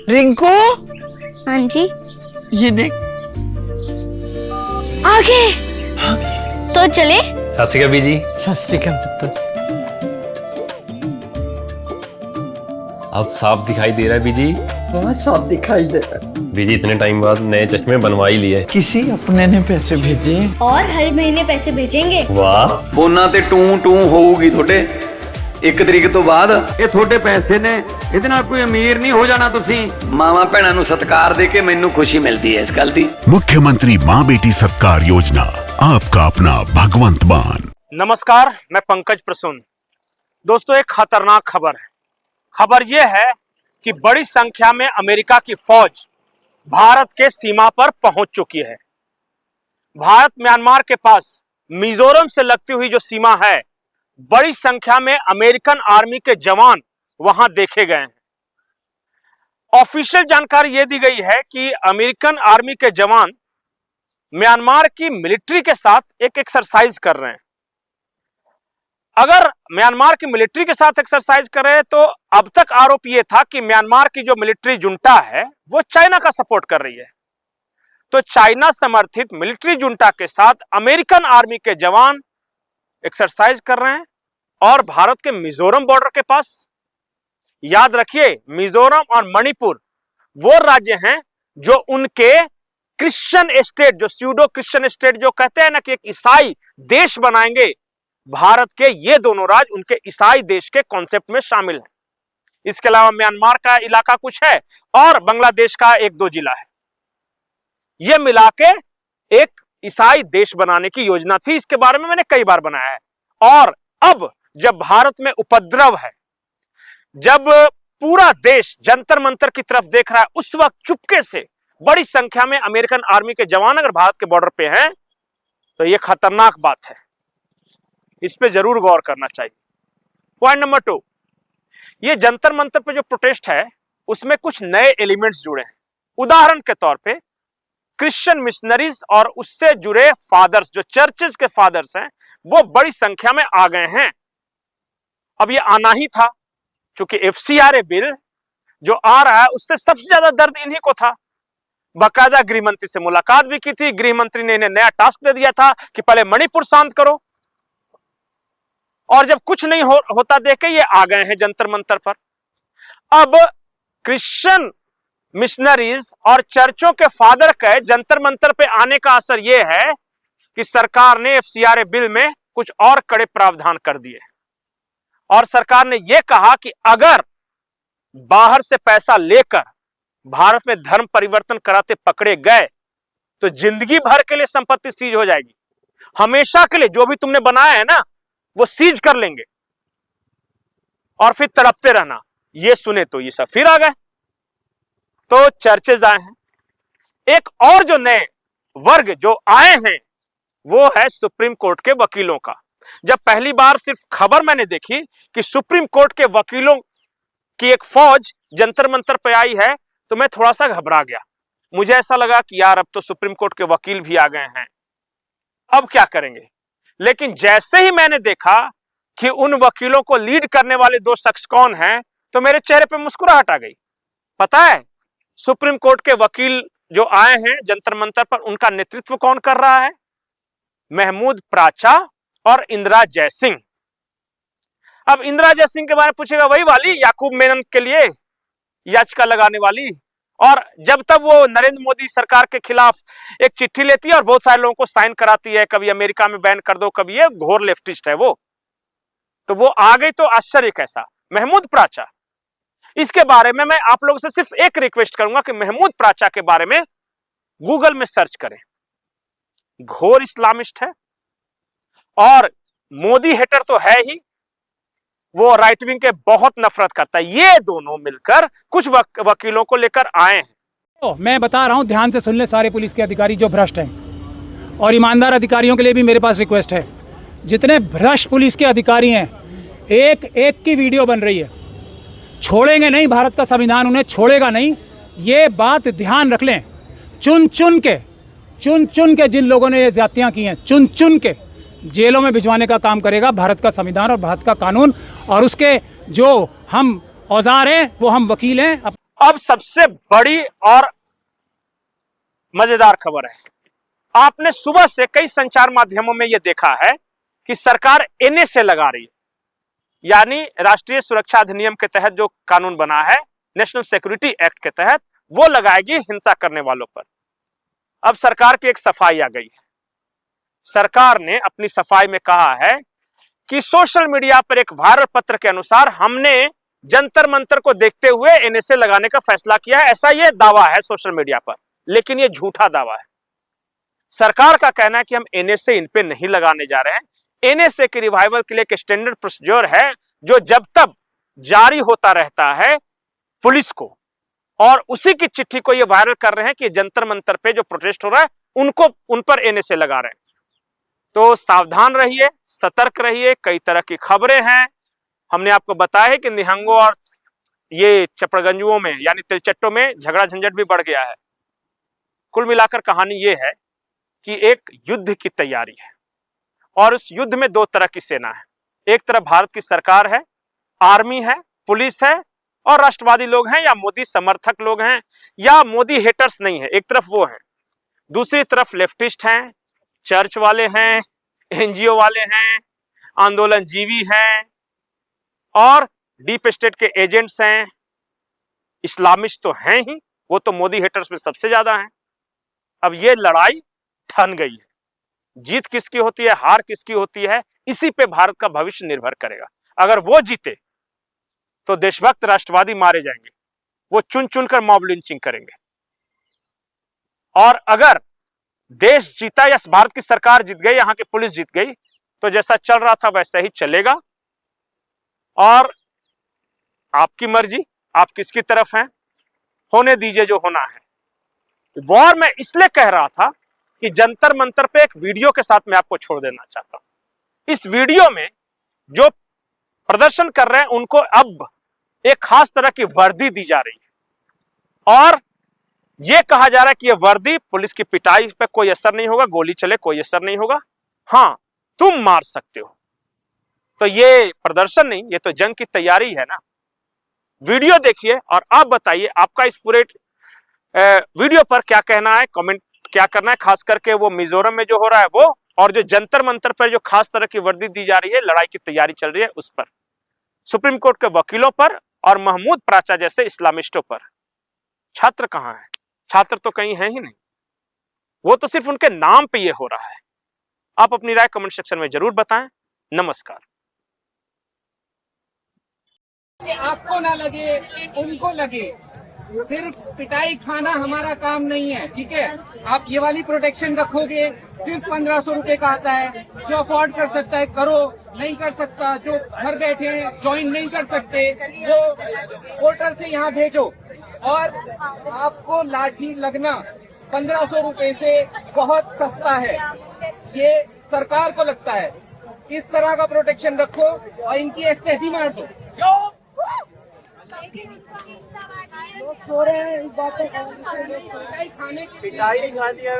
रिंकू, हाँ जी। ये देख। आगे तो चले। सत श्री अकाल बीजी। सत श्री अकाल पुत्र। अब साफ दिखाई दे रहा है बीजी। बहुत साफ दिखाई दे रहा है। बीजी इतने टाइम बाद नए चश्मे बनवा ही लिए। किसी अपने ने पैसे भेजे और हर महीने पैसे भेजेंगे। वाह। ਫੋਨਾਂ ਤੇ ਟੂ ਟੂ ਹੋਊਗੀ ਤੁਹਾਡੇ 1 ਤਰੀਕ ਤੋਂ ਬਾਅਦ। ਇਹ ਤੁਹਾਡੇ ਪੈਸੇ ਨੇ, ਇਹਦੇ ਨਾਲ ਕੋਈ ਅਮੀਰ ਨਹੀਂ ਹੋ ਜਾਣਾ ਤੁਸੀਂ। ਮਾਵਾਂ ਭੈਣਾਂ ਨੂੰ ਸਤਿਕਾਰ ਦੇ ਕੇ ਮੈਨੂੰ ਖੁਸ਼ੀ ਮਿਲਦੀ ਹੈ ਇਸ ਗੱਲ ਦੀ। मुख्यमंत्री माँ बेटी सत्कार योजना, आपका अपना भगवंत मान। नमस्कार, मैं पंकज प्रसून। दोस्तों, एक खतरनाक खबर है। खबर यह है कि बड़ी संख्या में अमेरिका की फौज भारत के सीमा पर पहुंच चुकी है। भारत म्यांमार के पास मिजोरम से लगती हुई जो सीमा है, बड़ी संख्या में अमेरिकन आर्मी के जवान वहां देखे गए हैं। ऑफिशियल जानकारी यह दी गई है कि अमेरिकन आर्मी के जवान म्यांमार की मिलिट्री के साथ एक एक्सरसाइज कर रहे हैं। अगर म्यांमार की मिलिट्री के साथ एक्सरसाइज कर रहे हैं तो अब तक आरोप यह था कि म्यांमार की जो मिलिट्री जुंटा है वो चाइना का सपोर्ट कर रही है। तो चाइना समर्थित मिलिट्री जुंटा के साथ अमेरिकन आर्मी के जवान एक्सरसाइज कर रहे हैं और भारत के मिजोरम बॉर्डर के पास। याद रखिए, मिजोरम और मणिपुर वो राज्य हैं जो उनके क्रिश्चियन स्टेट, जो स्यूडो क्रिश्चियन स्टेट जो कहते हैं ना कि एक ईसाई देश बनाएंगे, भारत के ये दोनों राज्य उनके ईसाई देश के कॉन्सेप्ट में शामिल हैं। इसके अलावा म्यांमार का इलाका कुछ है और बांग्लादेश का 1-2 जिला है। यह मिला के एक ईसाई देश बनाने की योजना थी। इसके बारे में मैंने कई बार बनाया है। और अब जब भारत में उपद्रव है, जब पूरा देश जंतर मंतर की तरफ देख रहा है, उस वक्त चुपके से बड़ी संख्या में अमेरिकन आर्मी के जवान अगर भारत के बॉर्डर पे हैं तो यह खतरनाक बात है। इस पे जरूर गौर करना चाहिए। पॉइंट नंबर 2, ये जंतर मंतर पे जो प्रोटेस्ट है उसमें कुछ नए एलिमेंट्स जुड़े हैं। उदाहरण के तौर पे क्रिश्चियन मिशनरीज और उससे जुड़े फादर्स, जो चर्चेज के फादर्स हैं, वो बड़ी संख्या में आ गए हैं। अब ये आना ही था, क्योंकि FCRA बिल जो आ रहा है उससे सबसे ज्यादा दर्द इन्हीं को था। बाकायदा गृह मंत्री से मुलाकात भी की थी। गृह मंत्री ने इन्हें नया टास्क दे दिया था कि पहले मणिपुर शांत करो, और जब कुछ नहीं होता देख के ये आ गए हैं जंतर मंतर पर। अब क्रिश्चियन मिशनरीज और चर्चों के फादर के जंतर मंतर पे आने का असर यह है कि सरकार ने FCRA बिल में कुछ और कड़े प्रावधान कर दिए और सरकार ने यह कहा कि अगर बाहर से पैसा लेकर भारत में धर्म परिवर्तन कराते पकड़े गए तो जिंदगी भर के लिए संपत्ति सीज हो जाएगी। हमेशा के लिए जो भी तुमने बनाया है ना वो सीज कर लेंगे और फिर तड़पते रहना। ये सुने तो ये सब फिर आ गए। तो चर्चेज आए हैं। एक और जो नए वर्ग जो आए हैं वो है सुप्रीम कोर्ट के वकीलों का। जब पहली बार सिर्फ खबर मैंने देखी कि सुप्रीम कोर्ट के वकीलों की एक फौज जंतर मंतर पे आई है तो मैं थोड़ा सा घबरा गया। मुझे ऐसा लगा कि यार अब तो सुप्रीम कोर्ट के वकील भी आ गए हैं, अब क्या करेंगे। लेकिन जैसे ही मैंने देखा कि उन वकीलों को लीड करने वाले 2 शख्स कौन हैं तो मेरे चेहरे पे मुस्कुराहट आ गई। पता है सुप्रीम कोर्ट के वकील जो आए हैं जंतर मंतर पर, उनका नेतृत्व कौन कर रहा है? महमूद प्राचा और इंदिरा जयसिंह। अब इंदिरा जयसिंह के बारे में पूछेगा, वही वाली याकूब मेनन के लिए याचिका लगाने वाली। और जब तक वो नरेंद्र मोदी सरकार के खिलाफ एक चिट्ठी लेती है और बहुत सारे लोगों को साइन कराती है, कभी अमेरिका में बैन कर दो, कभी ये घोर लेफ्टिस्ट है वो, तो वो आ गई तो आश्चर्य कैसा। महमूद प्राचा, इसके बारे में मैं आप लोगों से सिर्फ एक रिक्वेस्ट करूंगा कि महमूद प्राचा के बारे में गूगल में सर्च करें। घोर इस्लामिस्ट है और मोदी हेटर तो है ही, वो राइट विंग के बहुत नफरत करता है। ये दोनों मिलकर कुछ वकीलों को लेकर आए हैं। तो मैं बता रहा हूं, ध्यान से सुन ले सारे पुलिस के अधिकारी जो भ्रष्ट हैं, और ईमानदार अधिकारियों के लिए भी मेरे पास रिक्वेस्ट है। जितने भ्रष्ट पुलिस के अधिकारी हैं, एक एक की वीडियो बन रही है। छोड़ेंगे नहीं, भारत का संविधान उन्हें छोड़ेगा नहीं, ये बात ध्यान रख लें। चुन चुन के जिन लोगों ने ये ज्यादतियाँ की हैं, चुन चुन के जेलों में भिजवाने का काम करेगा भारत का संविधान और भारत का कानून, और उसके जो हम औजार हैं वो हम वकील हैं। अब सबसे बड़ी और मजेदार खबर है, आपने सुबह से कई संचार माध्यमों में यह देखा है कि सरकार एनएसए लगा रही है, यानी राष्ट्रीय सुरक्षा अधिनियम के तहत जो कानून बना है, नेशनल सिक्योरिटी एक्ट के तहत, वो लगाएगी हिंसा करने वालों पर। अब सरकार की एक सफाई आ गई है। सरकार ने अपनी सफाई में कहा है कि सोशल मीडिया पर एक वायरल पत्र के अनुसार हमने जंतर मंतर को देखते हुए एनएसए लगाने का फैसला किया है, ऐसा यह दावा है सोशल मीडिया पर, लेकिन यह झूठा दावा है। सरकार का कहना है कि हम एनएसए इन पे नहीं लगाने जा रहे हैं। एनएसए के रिवाइवल के लिए एक स्टैंडर्ड प्रोसीजर है जो जब तक जारी होता रहता है पुलिस को, और उसी की चिट्ठी को ये वायरल कर रहे हैं कि जंतर मंतर पे जो प्रोटेस्ट हो रहा है उनको उन पर एनएसए लगा रहे हैं। तो सावधान रहिए, सतर्क रहिए। कई तरह की खबरें हैं, हमने आपको बताया है कि निहंगों और ये चपड़गंजुओं में यानी तिलचट्टों में झगड़ा झंझट भी बढ़ गया है। कुल मिलाकर कहानी ये है कि एक युद्ध की तैयारी है, और उस युद्ध में दो तरह की सेना है। एक तरफ भारत की सरकार है, आर्मी है, पुलिस है, और राष्ट्रवादी लोग हैं या मोदी समर्थक लोग हैं या मोदी हेटर्स नहीं है, एक तरफ वो है। दूसरी तरफ लेफ्टिस्ट हैं, चर्च वाले हैं, एनजीओ वाले हैं, आंदोलन जीवी हैं, और डीप स्टेट के एजेंट्स हैं। इस्लामिस्ट तो हैं ही, वो तो मोदी हेटर्स में सबसे ज्यादा हैं। अब ये लड़ाई ठन गई है, जीत किसकी होती है, हार किसकी होती है, इसी पे भारत का भविष्य निर्भर करेगा। अगर वो जीते तो देशभक्त राष्ट्रवादी मारे जाएंगे, वो चुन चुनकर मॉब लिंचिंग करेंगे, और अगर देश जीता या भारत की सरकार जीत गई, यहां की पुलिस जीत गई, तो जैसा चल रहा था वैसा ही चलेगा। और आपकी मर्जी, आप किसकी तरफ हैं, होने दीजिए जो होना है। वॉर मैं इसलिए कह रहा था कि जंतर मंतर पे एक वीडियो के साथ मैं आपको छोड़ देना चाहता हूं। इस वीडियो में जो प्रदर्शन कर रहे हैं उनको अब एक खास तरह की वर्दी दी जा रही है, और यह कहा जा रहा है कि यह वर्दी पुलिस की पिटाई पे कोई असर नहीं होगा, गोली चले कोई असर नहीं होगा, हां तुम मार सकते हो। तो ये प्रदर्शन नहीं, ये तो जंग की तैयारी है ना। वीडियो देखिए और आप बताइए आपका इस पूरे वीडियो पर क्या कहना है, कमेंट क्या करना है, खास करके वो मिजोरम में जो हो रहा है वो, और जो जंतर मंतर पर जो खास तरह की वर्दी दी जा रही है, लड़ाई की तैयारी चल रही है उस पर, सुप्रीम कोर्ट के वकीलों पर और महमूद प्राचा जैसे इस्लामिस्टों पर। छात्र कहां है? छात्र तो कहीं है ही नहीं, वो तो सिर्फ उनके नाम पे ये हो रहा है। आप अपनी राय कमेंट सेक्शन में जरूर बताएं। नमस्कार। आपको ना लगे, उनको लगे, सिर्फ पिटाई खाना हमारा काम नहीं है, ठीक है। आप ये वाली प्रोटेक्शन रखोगे, सिर्फ 1500 रुपए का आता है। जो अफोर्ड कर सकता है करो, नहीं कर सकता, जो घर बैठे ज्वाइन नहीं कर सकते, वो पोर्टल से यहाँ भेजो। और आपको लाठी लगना 1500 रुपए से बहुत सस्ता है, ये सरकार को लगता है। इस तरह का प्रोटेक्शन रखो और इनकी एस्टेसी मार दो। सो रहे हैं इस बात पे, खाने की पिटाई खानी है।